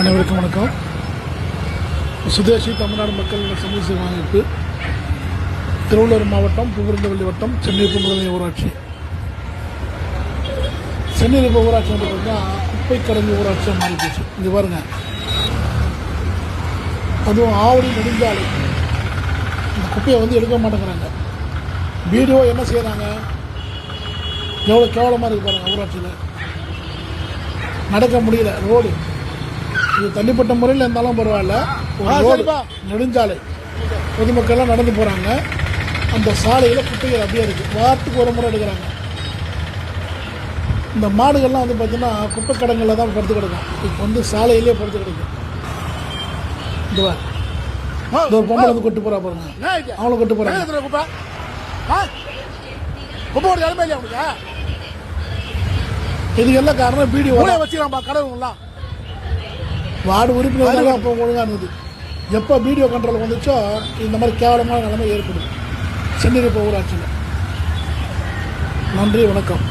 அனைவருக்கும் வணக்கம். சுதேசி தமிழ்நாடு மக்கள் சமூக சேவை அமைப்பு, திருவள்ளூர் மாவட்டம் பூவிருந்தவல்லி வட்டம் சென்னை ஊராட்சி. சென்னை ஊராட்சி வந்து பார்த்தீங்கன்னா குப்பை கடங்கு ஊராட்சியாக மாறி போச்சு. இங்கே பாருங்க, அதுவும் ஆவடி நெடுஞ்சாலை இந்த குப்பையை வந்து எடுக்க மாட்டேங்கிறாங்க. வீடியோ என்ன செய்கிறாங்க, எவ்வளோ கேவலமாக இருக்குது பாருங்கள். ஊராட்சியில் நடக்க முடியல, ரோடு இது தனிப்பட்ட முறையில் இருந்தாலும் பரவாயில்ல, ஒரு ரோடு நெடுஞ்சாலை, பொதுமக்கள்லாம் நடந்து போகிறாங்க. அந்த சாலையில் குப்பைகள் அப்படியே இருக்குது. வாரத்துக்கு ஒரு முறை எடுக்கிறாங்க. இந்த மாடுகள்லாம் வந்து பார்த்தீங்கன்னா குப்பை கடங்களில் தான் படுத்து கிடக்கும். இப்போ வந்து சாலையிலே படுத்து கிடக்கும். இந்த ஒரு பொம்பளை வந்து கொட்டு போகிறா பாருங்க, அவங்கள கொட்டு போகிறாங்க. இதுக்கு எல்லாம் காரணம் வீடியோ வச்சுக்கலாம் கடவுள்லாம் வார்டு உறுப்பினர்கள் அப்போ ஒழுங்காக இருந்தது. எப்போ வீடியோ கண்ட்ரோல் வந்துச்சோ இந்த மாதிரி கேவலமான நிலைமை ஏற்படும் சென்னை ஊராட்சியில். நன்றி, வணக்கம்.